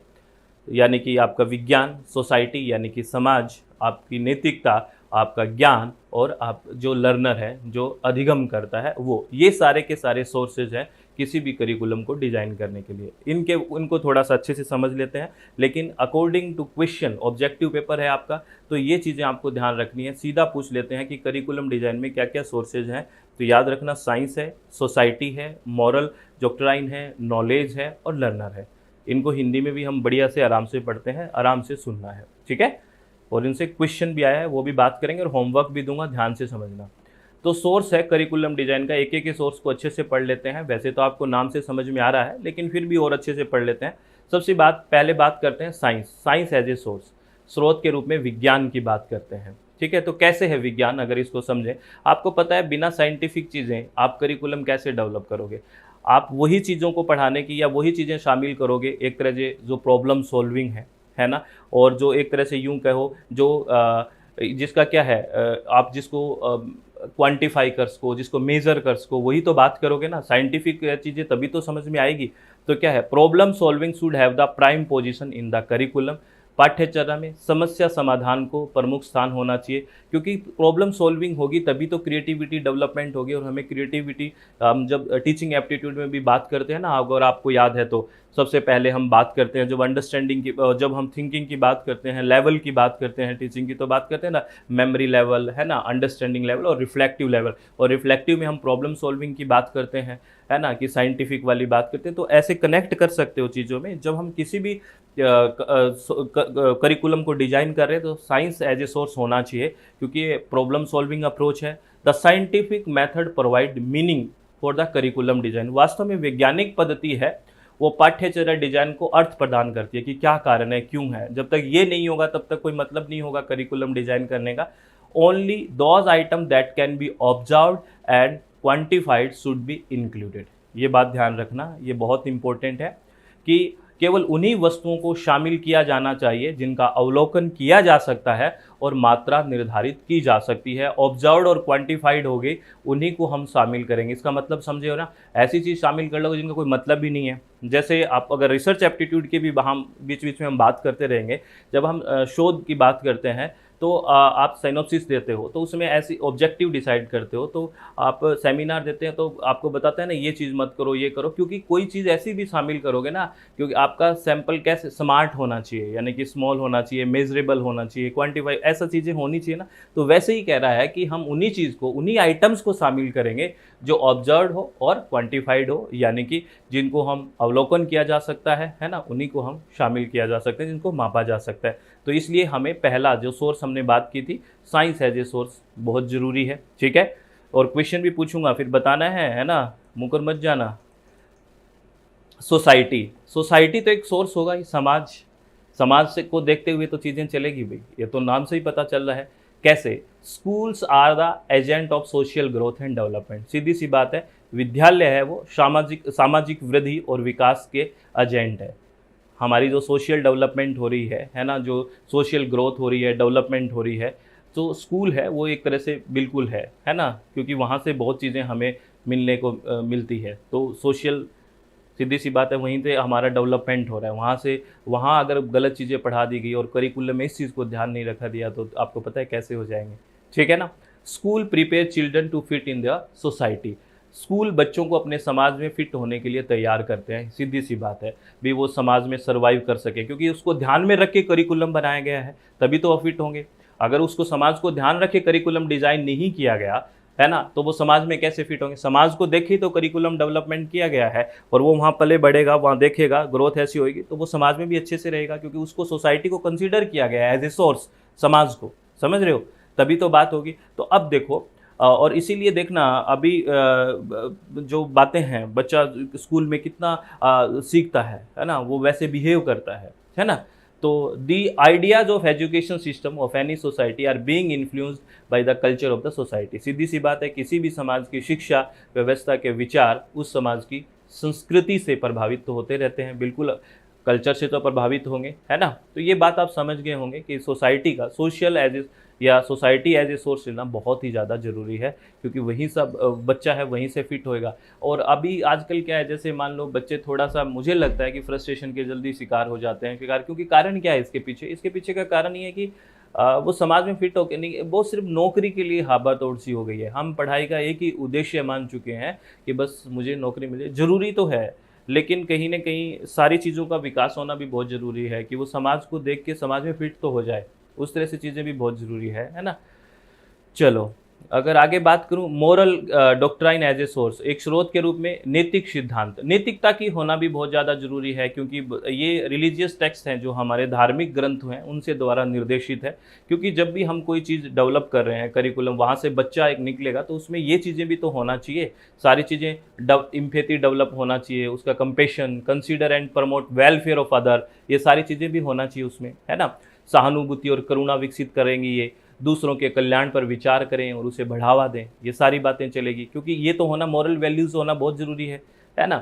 यानी कि आपका विज्ञान, सोसाइटी यानी कि समाज, आपकी नैतिकता, आपका ज्ञान, और आप जो लर्नर है, जो अधिगम करता है, वो, ये सारे के सारे सोर्सेज हैं किसी भी करिकुलम को डिज़ाइन करने के लिए। उनको थोड़ा सा अच्छे से समझ लेते हैं। लेकिन according to question, objective paper है आपका, तो ये चीज़ें आपको ध्यान रखनी है। सीधा पूछ लेते हैं कि करिकुलम डिज़ाइन में क्या क्या सोर्सेज हैं, तो याद रखना साइंस है, सोसाइटी है, मॉरल डॉक्ट्राइन है, नॉलेज है, और लर्नर है। इनको हिंदी में भी हम बढ़िया से आराम से पढ़ते हैं, आराम से सुनना है, ठीक है? और इनसे क्वेश्चन भी आया है, वो भी बात करेंगे, और होमवर्क भी दूंगा, ध्यान से समझना। तो सोर्स है करिकुलम डिज़ाइन का, एक एक के सोर्स को अच्छे से पढ़ लेते हैं। वैसे तो आपको नाम से समझ में आ रहा है, लेकिन फिर भी और अच्छे से पढ़ लेते हैं। पहले बात करते हैं science. Science as a source, स्रोत के रूप में विज्ञान की बात करते हैं, ठीक है? तो कैसे है विज्ञान, अगर इसको समझें। आपको पता है, बिना साइंटिफिक चीज़ें आप करिकुलम कैसे डेवलप करोगे? आप वही चीज़ों को पढ़ाने की, या वही चीज़ें शामिल करोगे, एक तरह से जो प्रॉब्लम सॉल्विंग है ना, और जो एक तरह से यूं कहो, जो जिसका क्या है, आप जिसको क्वांटिफाई कर सको, जिसको मेजर कर सको, वही तो बात करोगे ना। साइंटिफिक चीज़ें तभी तो समझ में आएगी। तो क्या है, problem solving should have the prime position in the curriculum. पाठ्यचर्या में समस्या समाधान को प्रमुख स्थान होना चाहिए, क्योंकि प्रॉब्लम सॉल्विंग होगी तभी तो क्रिएटिविटी डेवलपमेंट होगी। और हमें क्रिएटिविटी, हम जब टीचिंग एप्टीट्यूड में भी बात करते हैं ना, अगर आपको याद है तो सबसे पहले हम बात करते हैं, जब अंडरस्टैंडिंग की, जब हम थिंकिंग की बात करते हैं, लेवल की बात करते हैं, टीचिंग की तो बात करते हैं ना, मेमोरी लेवल, है ना, अंडरस्टैंडिंग लेवल, और रिफ्लेक्टिव लेवल। और रिफ्लेक्टिव में हम प्रॉब्लम सॉल्विंग की बात करते हैं, है ना, कि साइंटिफिक वाली बात करते हैं। तो ऐसे कनेक्ट कर सकते हो चीज़ों में। जब हम किसी भी करिकुलम को डिजाइन कर रहे हैं, तो साइंस एज ए सोर्स होना चाहिए, क्योंकि ये प्रॉब्लम सॉल्विंग अप्रोच है। The scientific method provide meaning for the curriculum design. वास्तव में वैज्ञानिक पद्धति है, वो पाठ्यचर्या डिजाइन को अर्थ प्रदान करती है कि क्या कारण है, क्यों है। जब तक ये नहीं होगा तब तक कोई मतलब नहीं होगा करिकुलम डिजाइन करने का। Only those item that can be observed and quantified should be included. ये बात ध्यान रखना, ये बहुत इंपॉर्टेंट है कि केवल उन्हीं वस्तुओं को शामिल किया जाना चाहिए जिनका अवलोकन किया जा सकता है और मात्रा निर्धारित की जा सकती है। ऑब्जर्व्ड और क्वांटिफाइड हो गई, उन्हीं को हम शामिल करेंगे। इसका मतलब समझे हो ना, ऐसी चीज़ शामिल कर लो जिनका कोई मतलब भी नहीं है। जैसे आप अगर रिसर्च एप्टीट्यूड की भी हम बीच बीच में हम बात करते रहेंगे, जब हम शोध की बात करते हैं तो आप साइनोप्सिस देते हो तो उसमें ऐसी ऑब्जेक्टिव डिसाइड करते हो, तो आप सेमिनार देते हैं तो आपको बताते हैं ना ये चीज़ मत करो, ये करो, क्योंकि कोई चीज़ ऐसी भी शामिल करोगे ना, क्योंकि आपका सैंपल कैसे स्मार्ट होना चाहिए, यानी कि स्मॉल होना चाहिए, मेजरेबल होना चाहिए, क्वांटिफाई, ऐसा चीज़ें होनी चाहिए ना। तो वैसे ही कह रहा है कि हम उन्हीं चीज़ को, उन्हीं आइटम्स को शामिल करेंगे जो ऑब्जर्व हो और क्वांटिफाइड हो, यानी कि जिनको हम अवलोकन किया जा सकता है ना, उन्हीं को हम शामिल किया जा सकते हैं, जिनको मापा जा सकता है। तो इसलिए हमें पहला जो सोर्स हमने बात की थी, साइंस एज ए सोर्स, बहुत ज़रूरी है। ठीक है, और क्वेश्चन भी पूछूंगा फिर बताना है ना, मुकर मत जाना। सोसाइटी, सोसाइटी तो एक सोर्स होगा ही, समाज, समाज से को देखते हुए तो चीज़ें चलेगी भाई, ये तो नाम से ही पता चल रहा है। कैसे? Schools are the agent of social growth and development, सीधी सी बात है, विद्यालय है वो सामाजिक सामाजिक वृद्धि और विकास के एजेंट है। हमारी जो सोशल डेवलपमेंट हो रही है ना, जो सोशल ग्रोथ हो रही है, डेवलपमेंट हो रही है, तो स्कूल है वो एक तरह से बिल्कुल है ना, क्योंकि वहाँ से बहुत चीज़ें हमें मिलने को मिलती है। तो सोशल, सीधी सी बात है, वहीं से हमारा डेवलपमेंट हो रहा है। वहाँ से, वहाँ अगर गलत चीज़ें पढ़ा दी गई और करिकुलम में इस चीज़ को ध्यान नहीं रखा दिया तो आपको पता है कैसे हो जाएंगे। ठीक है ना। School prepare children to fit in the society, school बच्चों को अपने समाज में फिट होने के लिए तैयार करते हैं, सीधी सी बात है भी, वो समाज में सर्वाइव कर सके, क्योंकि उसको ध्यान में रख के करिकुलम बनाया गया है, तभी तो वो फिट होंगे। अगर उसको समाज को ध्यान रख के करिकुलम डिज़ाइन नहीं किया गया है ना, तो वो समाज में कैसे फिट होंगे? समाज को देखी तो करिकुलम डेवलपमेंट किया गया है और वो वहाँ पले बढ़ेगा, वहाँ देखेगा, ग्रोथ ऐसी होगी तो वो समाज में भी अच्छे से रहेगा, क्योंकि उसको सोसाइटी को कंसीडर किया गया है एज ए सोर्स, समाज को, समझ रहे हो, तभी तो बात होगी। तो अब देखो, और इसीलिए देखना अभी जो बातें हैं, बच्चा स्कूल में कितना सीखता है ना, वो वैसे बिहेव करता है ना। तो the ideas of education system of any society are being influenced by the culture of the society, सीधी सी बात है, किसी भी समाज की शिक्षा व्यवस्था के विचार उस समाज की संस्कृति से प्रभावित तो होते रहते हैं, बिल्कुल कल्चर से तो प्रभावित होंगे, है ना। तो ये बात आप समझ गए होंगे कि सोसाइटी का सोशल एज ए या सोसाइटी एज ए सोर्स लेना बहुत ही ज़्यादा ज़रूरी है, क्योंकि वहीं सब बच्चा है वहीं से फिट होएगा। और अभी आजकल क्या है, जैसे मान लो बच्चे थोड़ा सा, मुझे लगता है कि फ्रस्ट्रेशन के जल्दी शिकार हो जाते हैं, क्योंकि कारण क्या है इसके पीछे? इसके पीछे का कारण ये है कि वो समाज में फिट होकर नहीं, वो सिर्फ नौकरी के लिए हाबातोड़ सी हो गई है। हम पढ़ाई का एक ही उद्देश्य मान चुके हैं कि बस मुझे नौकरी मिले, ज़रूरी तो है, लेकिन कहीं ना कहीं सारी चीज़ों का विकास होना भी बहुत ज़रूरी है, कि वो समाज को देख के समाज में फिट तो हो जाए, उस तरह से चीज़ें भी बहुत ज़रूरी है ना। चलो, अगर आगे बात करूं, moral doctrine as a source, एक स्रोत के रूप में नैतिक सिद्धांत, नैतिकता की होना भी बहुत ज़्यादा ज़रूरी है, क्योंकि ये रिलीजियस टेक्स्ट हैं जो हमारे धार्मिक ग्रंथ हैं उनसे द्वारा निर्देशित है। क्योंकि जब भी हम कोई चीज़ डेवलप कर रहे हैं, करिकुलम, वहाँ से बच्चा एक निकलेगा तो उसमें ये चीज़ें भी तो होना चाहिए, सारी चीज़ें, इम्पैथी डेवलप होना चाहिए, उसका compassion, consider and promote welfare of other, ये सारी चीज़ें भी होना चाहिए उसमें, है ना। सहानुभूति और करुणा विकसित करेंगी, ये दूसरों के कल्याण पर विचार करें और उसे बढ़ावा दें, ये सारी बातें चलेगी, क्योंकि ये तो होना, मॉरल वैल्यूज़ होना बहुत ज़रूरी है ना।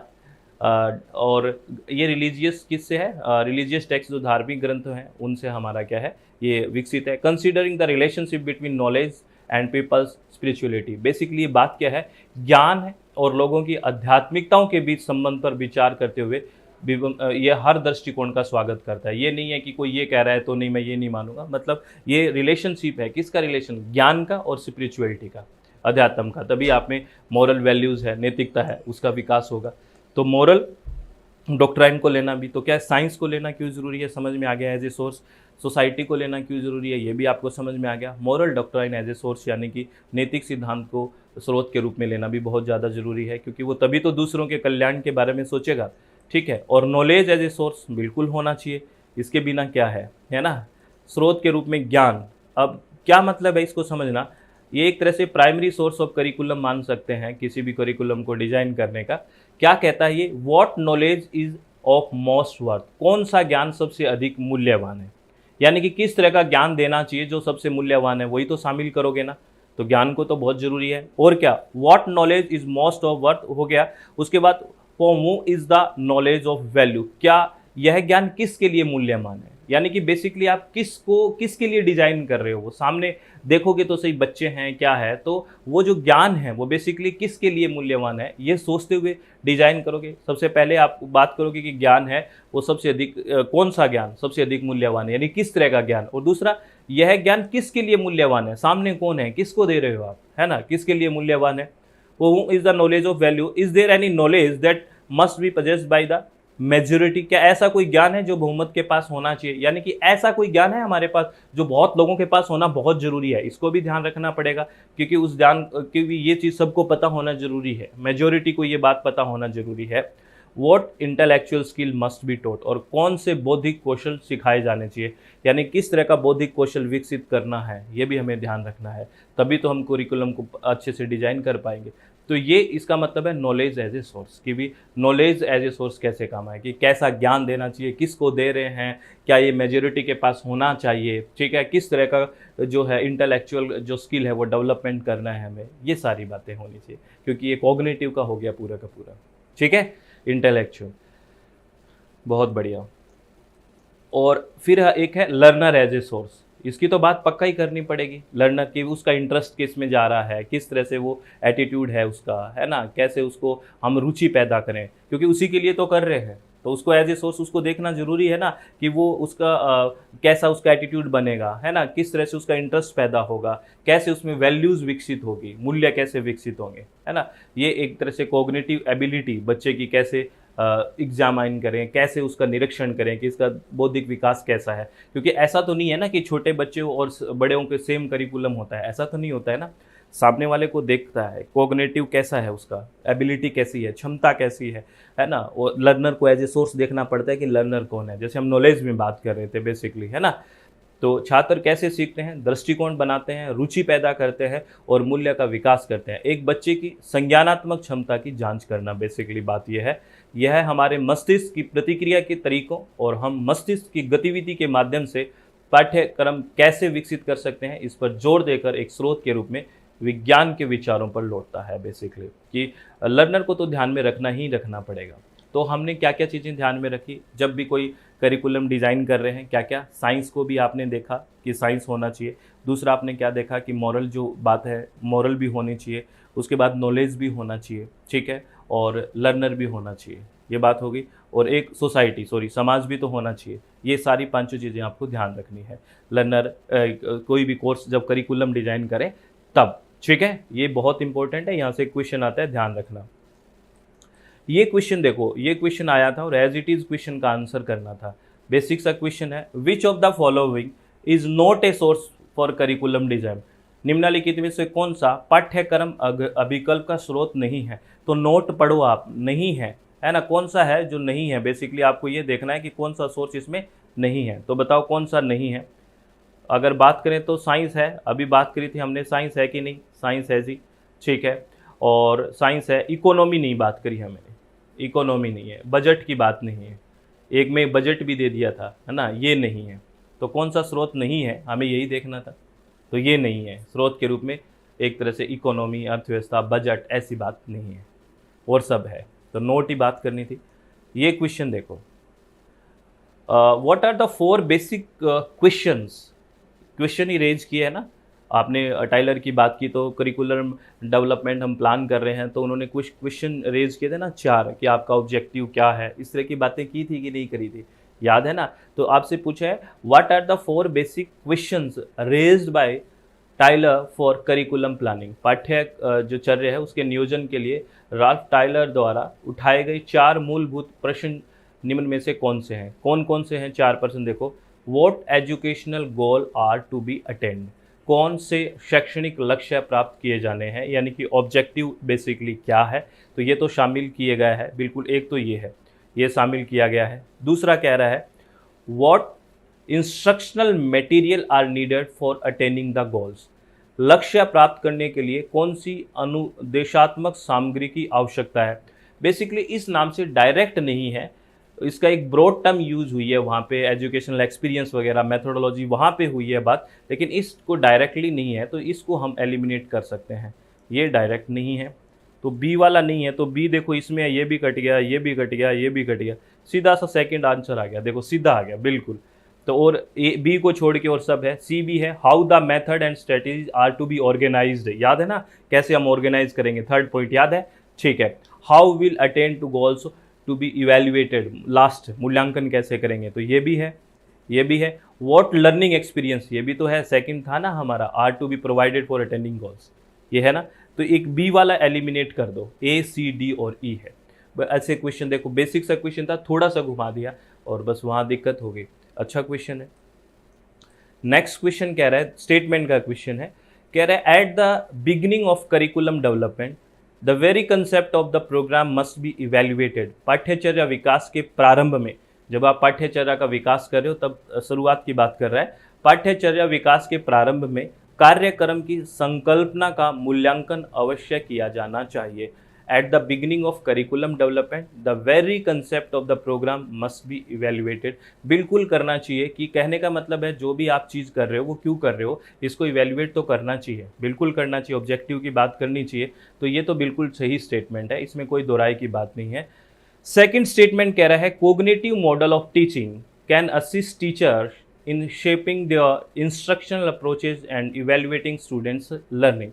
और ये रिलीजियस किससे है? रिलीजियस टेक्स्ट जो धार्मिक ग्रंथ हैं उनसे हमारा क्या है, ये विकसित है। Considering the relationship between knowledge and people's spirituality, basically बात क्या है, ज्ञान है और लोगों की आध्यात्मिकताओं के बीच संबंध पर विचार करते हुए ये हर दृष्टिकोण का स्वागत करता है। ये नहीं है कि कोई ये कह रहा है तो नहीं, मैं ये नहीं मानूंगा, मतलब ये रिलेशनशिप है, किसका रिलेशन? ज्ञान का और स्पिरिचुअलिटी का, अध्यात्म का, तभी आप में मॉरल वैल्यूज़ है, नैतिकता है, उसका विकास होगा। तो मॉरल डॉक्ट्राइन को लेना भी तो क्या है, साइंस को लेना क्यों ज़रूरी है, समझ में आ गया एज ए सोर्स। सोसाइटी को लेना क्यों ज़रूरी है, ये भी आपको समझ में आ गया। Moral doctrine as a source, यानी कि नैतिक सिद्धांत को स्रोत के रूप में लेना भी बहुत ज़्यादा ज़रूरी है, क्योंकि वो तभी तो दूसरों के कल्याण के बारे में सोचेगा, ठीक है। और नॉलेज एज ए सोर्स बिल्कुल होना चाहिए, इसके बिना क्या है ना। स्रोत के रूप में ज्ञान, अब क्या मतलब है इसको समझना, ये एक तरह से प्राइमरी सोर्स ऑफ करिकुलम मान सकते हैं किसी भी करिकुलम को डिजाइन करने का। क्या कहता है ये? What knowledge is of most worth, कौन सा ज्ञान सबसे अधिक मूल्यवान है, यानी कि किस तरह का ज्ञान देना चाहिए जो सबसे मूल्यवान है, वही तो शामिल करोगे ना। तो ज्ञान को तो बहुत जरूरी है। और क्या, what knowledge is most of worth हो गया। उसके बाद for whom is the knowledge of value, क्या यह ज्ञान किसके लिए मूल्यवान है, यानी कि बेसिकली आप किसके लिए डिजाइन कर रहे हो। वो सामने देखोगे तो सही बच्चे हैं क्या है, तो वो जो ज्ञान है वो बेसिकली किसके लिए मूल्यवान है, ये सोचते हुए डिजाइन करोगे। सबसे पहले आप बात करोगे कि ज्ञान है वो सबसे अधिक कौन सा ज्ञान सबसे अधिक मूल्यवान है, यानी किस तरह का ज्ञान। और दूसरा, यह ज्ञान किसके लिए मूल्यवान है, सामने कौन है, किसको दे रहे हो आप, है ना, किसके लिए मूल्यवान है। वो is the knowledge of value, is there any knowledge that must be possessed by the majority. क्या ऐसा कोई ज्ञान है जो बहुमत के पास होना चाहिए, यानी कि ऐसा कोई ज्ञान है हमारे पास जो बहुत लोगों के पास होना बहुत जरूरी है। इसको भी ध्यान रखना पड़ेगा, क्योंकि उस ज्ञान क्योंकि ये चीज़ सबको पता होना जरूरी है, मेजोरिटी को ये बात पता होना जरूरी है। What intellectual skill must be taught, और कौन से बौद्धिक कौशल सिखाए जाने चाहिए, यानी किस तरह का बौद्धिक कौशल विकसित करना है, ये भी हमें ध्यान रखना है। तभी तो हम करिकुलम को अच्छे से डिजाइन कर पाएंगे। तो ये इसका मतलब है नॉलेज एज ए सोर्स, कि भी नॉलेज एज ए सोर्स कैसे काम आए, कि कैसा ज्ञान देना चाहिए, किसको दे रहे हैं, क्या ये मेजोरिटी के पास होना चाहिए, ठीक है, किस तरह का जो है इंटेलेक्चुअल जो स्किल है वो डेवलपमेंट करना है हमें, ये सारी बातें होनी चाहिए। क्योंकि ये कॉग्निटिव का हो गया पूरा का पूरा, ठीक है, इंटेलेक्चुअल। बहुत बढ़िया। और फिर एक है लर्नर एज ए सोर्स, इसकी तो बात पक्का ही करनी पड़ेगी। लर्नर की उसका इंटरेस्ट किस में जा रहा है, किस तरह से वो एटीट्यूड है उसका, है ना, कैसे उसको हम रुचि पैदा करें, क्योंकि उसी के लिए तो कर रहे हैं। तो उसको एज ए सोर्स उसको देखना जरूरी है ना, कि वो उसका कैसा उसका एटीट्यूड बनेगा, है ना, किस तरह से उसका इंटरेस्ट पैदा होगा, कैसे उसमें वैल्यूज विकसित होगी, मूल्य कैसे विकसित होंगे, है ना। ये एक तरह से कॉग्निटिव एबिलिटी बच्चे की कैसे एग्जामाइन करें, कैसे उसका निरीक्षण करें कि इसका बौद्धिक विकास कैसा है। क्योंकि ऐसा तो नहीं है ना कि छोटे बच्चे और बड़ों के सेम करिकुलम होता है, ऐसा तो नहीं होता है ना। सामने वाले को देखता है कॉग्निटिव कैसा है, उसका एबिलिटी कैसी है, क्षमता कैसी है ना। और लर्नर को एज ए सोर्स देखना पड़ता है कि लर्नर कौन है, जैसे हम नॉलेज में बात कर रहे थे बेसिकली, है ना। तो छात्र कैसे सीखते हैं, दृष्टिकोण बनाते हैं, रुचि पैदा करते हैं और मूल्य का विकास करते हैं। एक बच्चे की संज्ञानात्मक क्षमता की जांच करना, बेसिकली बात यह है। यह है हमारे मस्तिष्क की प्रतिक्रिया के तरीकों और हम मस्तिष्क की गतिविधि के माध्यम से पाठ्यक्रम कैसे विकसित कर सकते हैं, इस पर जोर देकर एक स्रोत के रूप में विज्ञान के विचारों पर लौटता है बेसिकली। कि लर्नर को तो ध्यान में रखना ही रखना पड़ेगा। तो हमने क्या क्या चीज़ें ध्यान में रखी जब भी कोई करिकुलम डिज़ाइन कर रहे हैं, क्या क्या, साइंस को भी आपने देखा कि साइंस होना चाहिए। दूसरा आपने क्या देखा कि मॉरल जो बात है, मॉरल भी होनी चाहिए। उसके बाद नॉलेज भी होना चाहिए, ठीक है, और लर्नर भी होना चाहिए, ये बात होगी। और एक समाज भी तो होना चाहिए। ये सारी पांचों चीज़ें आपको ध्यान रखनी है लर्नर कोई भी कोर्स जब करिकुलम डिज़ाइन करें तब, ठीक है। ये बहुत इंपॉर्टेंट है, यहाँ से क्वेश्चन आता है, ध्यान रखना। ये क्वेश्चन देखो, ये क्वेश्चन आया था और एज इट इज क्वेश्चन का आंसर करना था। बेसिक सा क्वेश्चन है, which of the following is not a source for curriculum design. निम्नलिखित में से कौन सा पाठ्यक्रम अभिकल्प का स्रोत नहीं है। तो नोट पढ़ो आप, नहीं है ना, कौन सा है जो नहीं है। बेसिकली आपको ये देखना है कि कौन सा सोर्स इसमें नहीं है। तो बताओ कौन सा नहीं है। अगर बात करें तो साइंस है, अभी बात करी थी हमने, साइंस है कि नहीं, साइंस है जी, ठीक है। और साइंस है, इकोनॉमी नहीं बात करी हमने, इकोनॉमी नहीं है, बजट की बात नहीं है, एक में बजट भी दे दिया था, है ना, ये नहीं है। तो कौन सा स्रोत नहीं है, हमें यही देखना था। तो ये नहीं है स्रोत के रूप में, एक तरह से इकोनॉमी, अर्थव्यवस्था, बजट, ऐसी बात नहीं है, और सब है। तो नोट ही बात करनी थी। ये क्वेश्चन देखो, what are the 4 basic questions, question ही रेज किए है ना आपने। टाइलर की बात की तो करिकुलम डेवलपमेंट हम प्लान कर रहे हैं, तो उन्होंने कुछ क्वेश्चन रेज किए थे ना 4, कि आपका ऑब्जेक्टिव क्या है, इस तरह की बातें की थी कि नहीं करी थी, याद है ना। तो आपसे पूछा है what are the 4 basic questions raised by Tyler for curriculum planning. पाठ्य जो चर्या है उसके नियोजन के लिए राल्फ टाइलर द्वारा उठाए गए 4 मूलभूत प्रश्न निम्न में से कौन से हैं। कौन कौन से हैं 4 प्रश्न देखो। What educational goal are to be attend, कौन से शैक्षणिक लक्ष्य प्राप्त किए जाने हैं, यानी कि ऑब्जेक्टिव बेसिकली क्या है। तो ये तो शामिल किए गए हैं बिल्कुल, एक तो ये है, ये शामिल किया गया है। दूसरा कह रहा है what instructional material are needed for attaining the goals, लक्ष्य प्राप्त करने के लिए कौन सी अनुदेशात्मक सामग्री की आवश्यकता है। बेसिकली इस नाम से डायरेक्ट नहीं है, इसका एक ब्रॉड टर्म यूज हुई है वहाँ पे, एजुकेशनल एक्सपीरियंस वगैरह, मेथोडोलॉजी वहाँ पे हुई है बात, लेकिन इसको डायरेक्टली नहीं है, तो इसको हम एलिमिनेट कर सकते हैं, ये डायरेक्ट नहीं है। तो बी वाला नहीं है, तो बी देखो इसमें है, ये भी कट गया, ये भी कट गया, ये भी कट गया, सीधा सा सेकंड आंसर आ गया, देखो सीधा आ गया बिल्कुल। तो और ए बी को छोड़ के और सब है। सी भी है, how the method and strategies are to be organised, याद है ना कैसे हम ऑर्गेनाइज करेंगे, थर्ड पॉइंट याद है, ठीक है। How will attain to goals to be evaluated, last मूल्यांकन कैसे करेंगे, तो ये भी है, ये भी है। व्हाट लर्निंग एक्सपीरियंस, ये भी तो है, सेकंड था ना हमारा, are to be provided for attending goals, ये है ना। तो एक बी वाला एलिमिनेट कर दो, ए सी डी और ई है। ऐसे क्वेश्चन देखो, बेसिक सा क्वेश्चन था, थोड़ा सा घुमा दिया और बस वहाँ दिक्कत हो गई। अच्छा क्वेश्चन है। नेक्स्ट क्वेश्चन कह रहा है, स्टेटमेंट का क्वेश्चन है, कह रहा है at the beginning of curriculum development the very concept of the programme must be evaluated. पाठ्यचर्या विकास के प्रारंभ में, जब आप पाठ्यचर्या का विकास कर रहे हो तब शुरुआत की बात कर रहा है, पाठ्यचर्या विकास के प्रारंभ में कार्यक्रम की संकल्पना का मूल्यांकन अवश्य किया जाना चाहिए। At the beginning of curriculum development the very concept of the programme must be evaluated, बिल्कुल करना चाहिए। कि कहने का मतलब है जो भी आप चीज़ कर रहे हो वो क्यों कर रहे हो, इसको इवेल्युएट तो करना चाहिए, बिल्कुल करना चाहिए, ऑब्जेक्टिव की बात करनी चाहिए। तो ये तो बिल्कुल सही स्टेटमेंट है, इसमें कोई दोहराई की बात नहीं है। सेकेंड स्टेटमेंट कह रहा है cognitive model of teaching can assist teachers in shaping their instructional approaches and evaluating students' learning।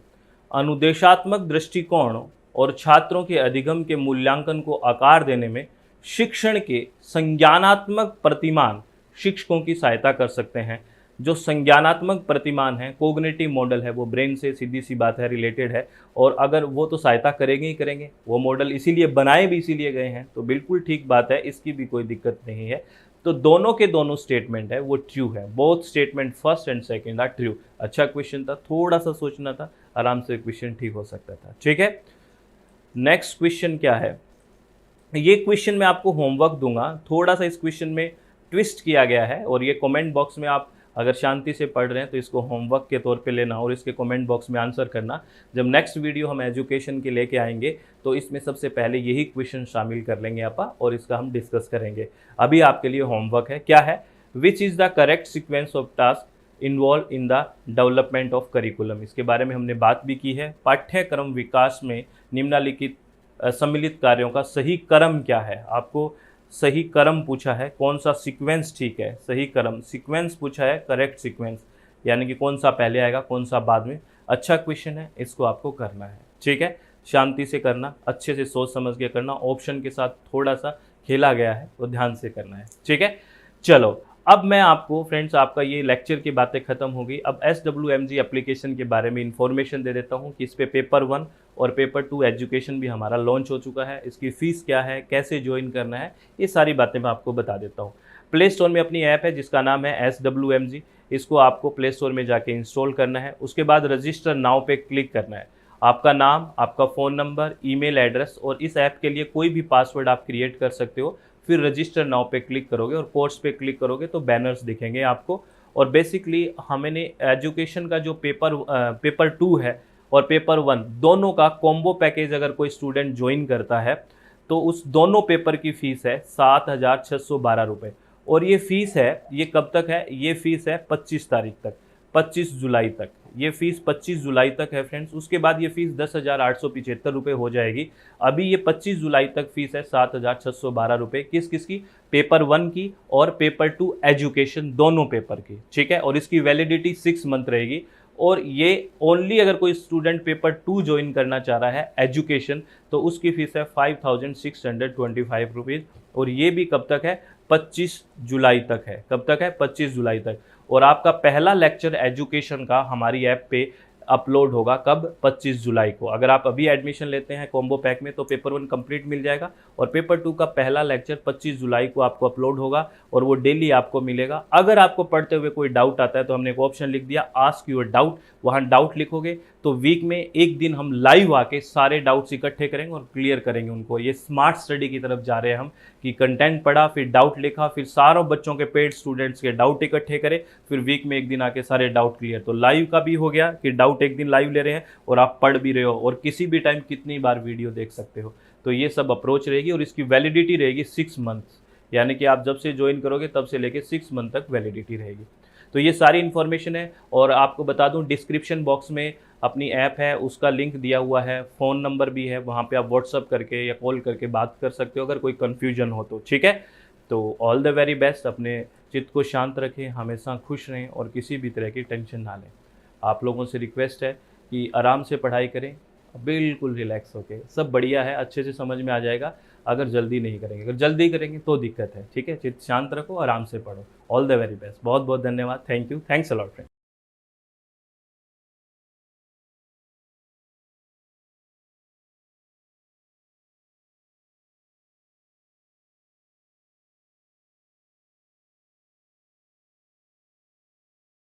अनुदेशात्मक दृष्टिकोण और छात्रों के अधिगम के मूल्यांकन को आकार देने में शिक्षण के संज्ञानात्मक प्रतिमान शिक्षकों की सहायता कर सकते हैं। जो संज्ञानात्मक प्रतिमान है, कोग्निटिव मॉडल है, वो ब्रेन से सीधी सी बात है, रिलेटेड है, और अगर वो तो सहायता करेंगे ही करेंगे, वो मॉडल इसीलिए बनाए भी इसीलिए गए हैं, तो बिल्कुल ठीक बात है, इसकी भी कोई दिक्कत नहीं है। तो दोनों के दोनों स्टेटमेंट है वो ट्रू है, both statement first and second are true. अच्छा क्वेश्चन था, थोड़ा सा सोचना था, आराम से क्वेश्चन ठीक हो सकता था, ठीक है। नेक्स्ट क्वेश्चन क्या है, ये क्वेश्चन मैं आपको होमवर्क दूंगा, थोड़ा सा इस क्वेश्चन में ट्विस्ट किया गया है, और ये कमेंट बॉक्स में आप अगर शांति से पढ़ रहे हैं तो इसको होमवर्क के तौर पे लेना और इसके कमेंट बॉक्स में आंसर करना। जब नेक्स्ट वीडियो हम एजुकेशन के लेके आएंगे तो इसमें सबसे पहले यही क्वेश्चन शामिल कर लेंगे आपा, और इसका हम डिस्कस करेंगे। अभी आपके लिए होमवर्क है, क्या है, which is the correct sequence of task involve in the development of curriculum. इसके बारे में हमने बात भी की है। पाठ्यक्रम विकास में निम्नलिखित सम्मिलित कार्यों का सही क्रम क्या है, आपको सही क्रम पूछा है, कौन सा सीक्वेंस ठीक है, सही क्रम सीक्वेंस पूछा है, करेक्ट सीक्वेंस, यानी कि कौन सा पहले आएगा कौन सा बाद में। अच्छा क्वेश्चन है, इसको आपको करना है, ठीक है, शांति से करना, अच्छे से सोच समझ के करना, ऑप्शन के साथ थोड़ा सा खेला गया है तो ध्यान से करना है, ठीक है। चलो अब मैं आपको फ्रेंड्स, आपका ये लेक्चर की बातें खत्म हो गई, अब SWMG एप्लीकेशन के बारे में इंफॉर्मेशन दे देता हूँ कि इस पे पेपर 1 और पेपर 2 एजुकेशन भी हमारा लॉन्च हो चुका है। इसकी फ़ीस क्या है, कैसे ज्वाइन करना है, ये सारी बातें मैं आपको बता देता हूँ। प्ले स्टोर में अपनी ऐप है जिसका नाम है SWMG, इसको आपको प्ले स्टोर में जाके इंस्टॉल करना है। उसके बाद रजिस्टर नाउ पे क्लिक करना है। आपका नाम, आपका फ़ोन नंबर, ईमेल एड्रेस और इस ऐप के लिए कोई भी पासवर्ड आप क्रिएट कर सकते हो। फिर रजिस्टर नाउ पे क्लिक करोगे और कोर्स पे क्लिक करोगे तो बैनर्स दिखेंगे आपको। और बेसिकली हमने एजुकेशन का जो पेपर 2 है और पेपर 1 दोनों का कॉम्बो पैकेज अगर कोई स्टूडेंट ज्वाइन करता है तो उस दोनों पेपर की फ़ीस है 7,612 रुपये। और ये फ़ीस है, ये कब तक है, ये फ़ीस है 25 तारीख तक, 25 जुलाई तक। ये फ़ीस 25 जुलाई तक है फ्रेंड्स। उसके बाद ये फ़ीस 10,875 रुपये हो जाएगी। अभी ये 25 जुलाई तक फ़ीस है 7,612 रुपये। किस किस की, पेपर 1 की और पेपर 2 एजुकेशन, दोनों पेपर की, ठीक है। और इसकी वैलिडिटी 6 मंथ रहेगी। और ये ओनली अगर कोई स्टूडेंट पेपर 2 ज्वाइन करना चाह रहा है एजुकेशन तो उसकी फ़ीस है 5,625 रुपीज़। और ये भी कब तक है, 25 जुलाई तक है। कब तक है, 25 जुलाई तक। और आपका पहला लेक्चर एजुकेशन का हमारी ऐप पे अपलोड होगा कब, 25 जुलाई को। अगर आप अभी एडमिशन लेते हैं कॉम्बो पैक में तो पेपर 1 कंप्लीट मिल जाएगा और पेपर 2 का पहला लेक्चर 25 जुलाई को आपको अपलोड होगा और वो डेली आपको मिलेगा। अगर आपको पढ़ते हुए कोई डाउट आता है तो हमने एक ऑप्शन लिख दिया, आस्क योर डाउट, वहाँ डाउट लिखोगे तो वीक में एक दिन हम लाइव आके सारे डाउट्स इकट्ठे करेंगे और क्लियर करेंगे उनको। ये स्मार्ट स्टडी की तरफ जा रहे हैं हम कि कंटेंट पढ़ा, फिर डाउट लिखा, फिर सारों बच्चों के पेड स्टूडेंट्स के डाउट इकट्ठे करें, फिर वीक में एक दिन आके सारे डाउट क्लियर। तो लाइव का भी हो गया कि डाउट एक दिन लाइव ले रहे हैं और आप पढ़ भी रहे हो और किसी भी टाइम कितनी बार वीडियो देख सकते हो। तो ये सब अप्रोच रहेगी और इसकी वैलिडिटी रहेगी 6 मंथ्स, यानी कि आप जब से ज्वाइन करोगे तब से लेके 6 मंथ तक वैलिडिटी रहेगी। तो ये सारी इन्फॉर्मेशन है। और आपको बता दूं डिस्क्रिप्शन बॉक्स में अपनी ऐप है उसका लिंक दिया हुआ है, फ़ोन नंबर भी है, वहाँ पे आप व्हाट्सअप करके या कॉल करके बात कर सकते हो अगर कोई कन्फ्यूजन हो तो, ठीक है। तो ऑल द वेरी बेस्ट, अपने चित्त को शांत रखें, हमेशा खुश रहें और किसी भी तरह की टेंशन ना लें। आप लोगों से रिक्वेस्ट है कि आराम से पढ़ाई करें, बिल्कुल रिलैक्स होके, सब बढ़िया है, अच्छे से समझ में आ जाएगा। अगर जल्दी नहीं करेंगे, अगर जल्दी करेंगे तो दिक्कत है, ठीक है। चित्त शांत रखो, आराम से पढ़ो। ऑल द वेरी बेस्ट, बहुत बहुत धन्यवाद, thank you, thanks a lot friend.